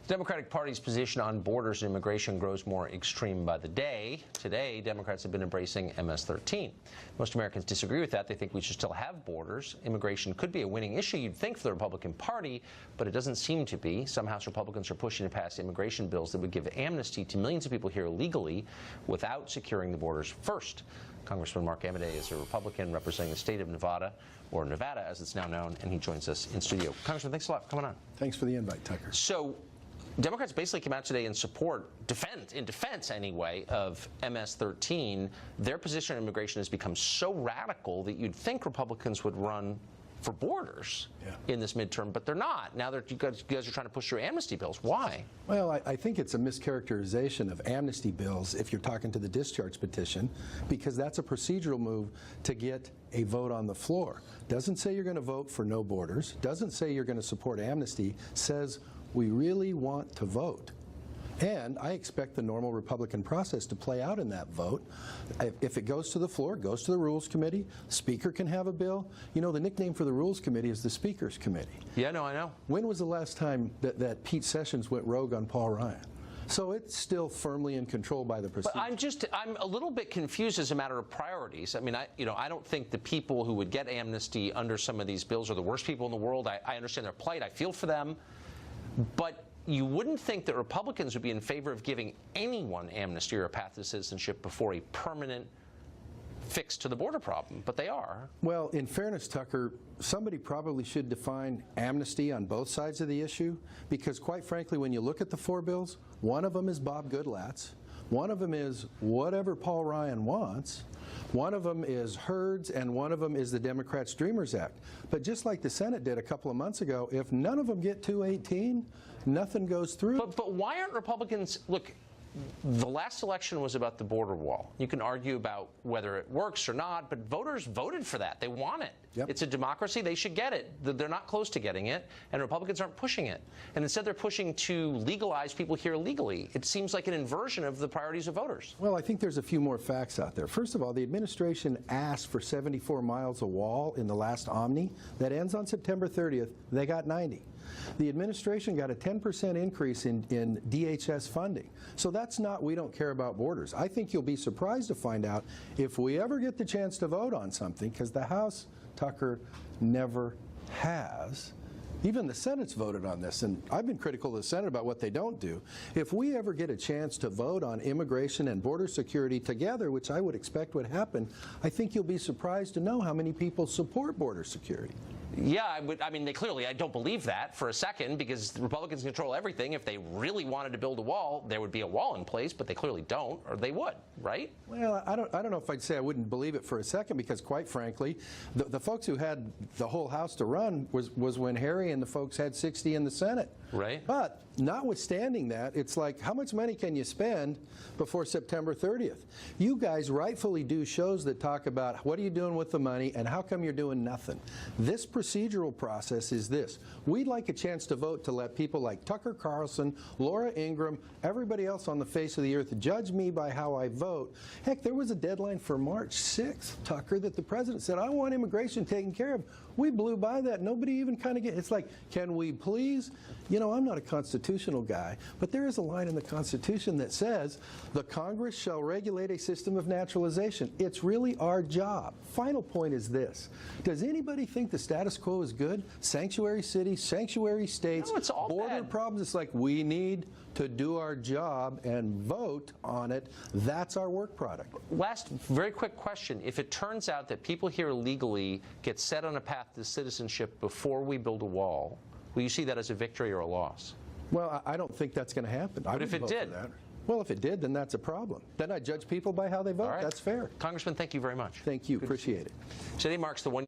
The Democratic Party's position on borders and immigration grows more extreme by the day. Today, Democrats have been embracing MS-13. Most Americans disagree with that. They think we should still have borders. Immigration could be a winning issue, you'd think, for the Republican Party, but it doesn't seem to be. Some House Republicans are pushing to pass immigration bills that would give amnesty to millions of people here illegally without securing the borders first. Congressman Mark Amodei is a Republican representing the state of Nevada, or Nevada as it's now known, and he joins us in studio. Congressman, thanks a lot for coming on. Thanks for the invite, Tucker. So, Democrats basically came out today in support, in defense anyway, of MS-13. Their position on immigration has become so radical that you'd think Republicans would run for borders in this midterm, but they're not. Now you guys are trying to push through amnesty bills. Why? Well, I think it's a mischaracterization of amnesty bills if you're talking to the discharge petition, because that's a procedural move to get a vote on the floor. Doesn't say you're going to vote for no borders, doesn't say you're going to support amnesty, says we really want to vote. And I expect the normal Republican process to play out in that vote. If it goes to the floor, it goes to the Rules Committee. Speaker can have a bill. You know, the nickname for the Rules Committee is the Speaker's Committee. Yeah, no, I know. When was the last time that Pete Sessions went rogue on Paul Ryan? So it's still firmly in control by the procedure. But I'm a little bit confused as a matter of priorities. I mean, I don't think the people who would get amnesty under some of these bills are the worst people in the world. I understand their plight. I feel for them. But you wouldn't think that Republicans would be in favor of giving anyone amnesty or a path to citizenship before a permanent fix to the border problem, but they are. Well, in fairness, Tucker, somebody probably should define amnesty on both sides of the issue, because quite frankly, when you look at the four bills, one of them is Bob Goodlatte's, one of them is whatever Paul Ryan wants, one of them is Hurd's, and one of them is the Democrats' Dreamers Act. But just like the Senate did a couple of months ago, if none of them get 218, nothing goes through. But why aren't Republicans, look, the last election was about the border wall. You can argue about whether it works or not, but voters voted for that. They want it. Yep. It's a democracy. They should get it. They're not close to getting it, and Republicans aren't pushing it. And instead they're pushing to legalize people here legally. It seems like an inversion of the priorities of voters. Well, I think there's a few more facts out there. First of all, the administration asked for 74 miles of wall in the last Omni. That ends on September 30th. They got 90. The administration got a 10% increase in DHS funding. So that's not, we don't care about borders. I think you'll be surprised to find out if we ever get the chance to vote on something, because the House, Tucker, never has. Even the Senate's voted on this, and I've been critical of the Senate about what they don't do. If we ever get a chance to vote on immigration and border security together, which I would expect would happen, I think you'll be surprised to know how many people support border security. Yeah, I mean, I don't believe that for a second, because the Republicans control everything. If they really wanted to build a wall, there would be a wall in place, but they clearly don't, or they would, right? Well, I don't know if I'd say I wouldn't believe it for a second, because quite frankly, the folks who had the whole House to run was when Harry and the folks had 60 in the Senate. Right. But notwithstanding that, it's like, how much money can you spend before September 30th? You guys rightfully do shows that talk about what are you doing with the money and how come you're doing nothing. This procedural process is this. We'd like a chance to vote to let people like Tucker Carlson, Laura Ingraham, everybody else on the face of the earth judge me by how I vote. Heck, there was a deadline for March 6th, Tucker, that the president said, I want immigration taken care of. We blew by that. Nobody even kind of it's like, can we please? You know, I'm not a constitutional guy, but there is a line in the Constitution that says, the Congress shall regulate a system of naturalization. It's really our job. Final point is this. Does anybody think the status quo is good? Sanctuary cities, sanctuary states, no, it's all border bad. problems. It's like, we need to do our job and vote on it. That's our work product. Last very quick question. If it turns out that people here illegally get set on a path to citizenship before we build a wall, will you see that as a victory or a loss? Well, I don't think that's going to happen. But if it did? Well, if it did, then that's a problem. Then I judge people by how they vote. All right. That's fair. Congressman, thank you very much. Thank you. Appreciate it. Today marks the one